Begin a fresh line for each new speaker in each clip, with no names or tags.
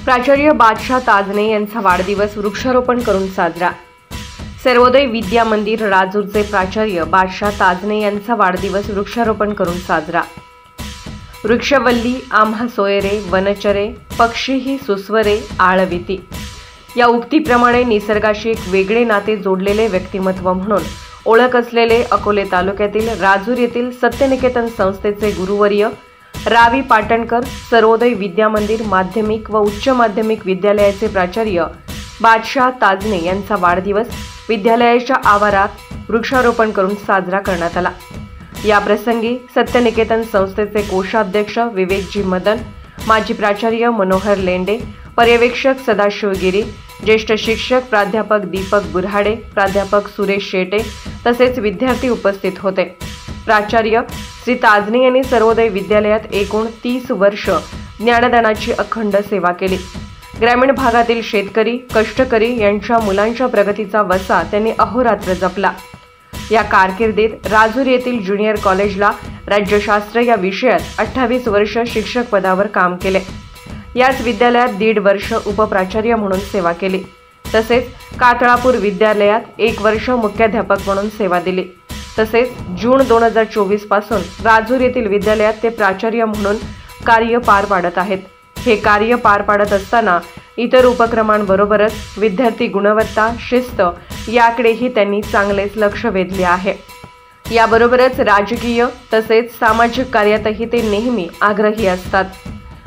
प्राचार्य बादशाह ताजने यांचा वाढदिवस वृक्षारोपण करून साजरा। सर्वोदय विद्या मंदिर राजूरचे प्राचार्य बादशाह ताजने यांचा वाढदिवस वृक्षारोपण करून साजरा। वृक्षवल्ली आम्हा सोयरे वनचरे पक्षीही सुस्वरे आळविती या उक्तीप्रमाणे निसर्गाशी एक वेगळे नाते जोडलेले व्यक्तिमत्व म्हणून ओळख असलेले अकोले तालुक्यातील राजूर येथील सत्यनिकेतन संस्थेचे गुरुवर्य रावी पाटणकर सर्वोदय विद्या मंदिर माध्यमिक व उच्च माध्यमिक विद्यालयाचे प्राचार्य बादशाह ताजने यांचा वाढदिवस विद्यालयाच्या आवारात वृक्षारोपण करून साजरा करण्यात आला। या प्रसंगी सत्यनिकेतन संस्थेचे कोषाध्यक्ष विवेकजी मदन, माजी प्राचार्य मनोहर लेंडे, पर्यवेक्षक सदाशिव गिरी, ज्येष्ठ शिक्षक प्राध्यापक दीपक बुऱ्हाडे, प्राध्यापक सुरेश शेटे तसेच विद्यार्थी उपस्थित होते। प्राचार्य श्री ताजने यांनी सर्वोदय विद्यालयात एकूण 30 वर्ष ज्ञानदानाची अखंड सेवा केली। ग्रामीण भागातील शेतकरी कष्टकरी यांच्या मुलांच्या प्रगतीचा वसा त्यांनी अहोरात्र जपला। या कारकिर्दीत राजूर येथील ज्युनियर कॉलेजला राज्यशास्त्र या विषयात 28 वर्ष शिक्षक पदावर काम केले। याच विद्यालयात 1.5 वर्ष उपप्राचार्य म्हणून सेवा केली। तसेच कातळापूर विद्यालयात 1 वर्ष मुख्याध्यापक म्हणून सेवा दिली। तसेच जून 2024 पासून राजूर येथील विद्यालयात ते प्राचार्य म्हणून कार्य पार पाडत आहेत। हे कार्य पार पाडत असताना इतर उपक्रमांबरोबरच विद्यार्थी गुणवत्ता शिस्त याकडेही त्यांनी चांगलेच लक्ष वेधले आहे। याबरोबरच राजकीय तसेच सामाजिक कार्यातही ते नेहमी आग्रही असतात।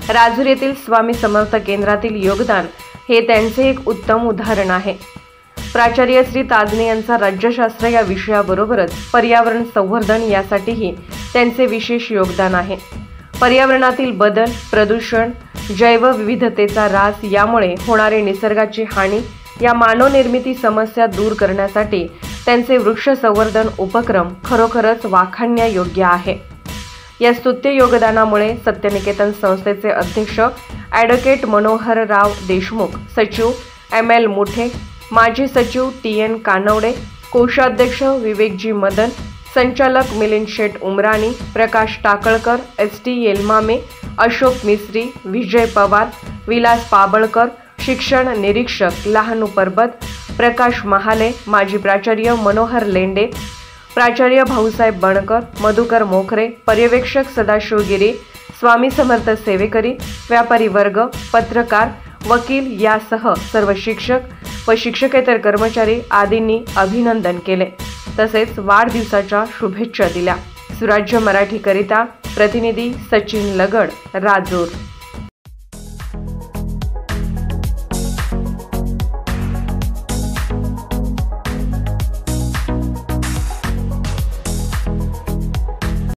राजूर येथील स्वामी समर्थ केंद्रातील योगदान हे त्यांचे एक उत्तम उदाहरण आहे। प्राचार्य श्री ताजने यांचा राज्यशास्त्र या विषयाबरोबरच पर्यावरण संवर्धन यासाठीही त्यांचे विशेष योगदान आहे। पर्यावरणातील बदल, प्रदूषण, जैवविविधतेचा ऱ्हास यामुळे होणारी निसर्गाची हानी या मानवनिर्मिती समस्या दूर करण्यासाठी त्यांचे वृक्ष संवर्धन उपक्रम खरोखरच वाखाणण्यायोग्य आहे। या स्तुत्य योगदानामुळे सत्यनिकेतन संस्थेचे अध्यक्ष ॲडव्होकेट मनोहरराव देशमुख, सचिव ML मुठे, माजी सचिव TN कानवडे, कोषाध्यक्ष विवेकजी मदन, संचालक मिलिंद शेठ उमराणी, प्रकाश टाकळकर, ST येलमामे, अशोक मिस्त्री, विजय पवार, विलास पाबळकर, शिक्षण निरीक्षक लहानू परबत, प्रकाश महाले, माजी प्राचार्य मनोहर लेंडे, प्राचार्य भाऊसाहेब बनकर, मधुकर मोखरे, पर्यवेक्षक सदाशिव गिरी, स्वामी समर्थ सेवेकरी, व्यापारी वर्ग, पत्रकार, वकील यासह सर्व शिक्षक व शिक्षकेतर कर्मचारी आदींनी अभिनंदन केले। तसेच वाढदिवसाच्या शुभेच्छा दिल्या। सुराज्य मराठीकरिता प्रतिनिधी सचिन लगड, राजूर।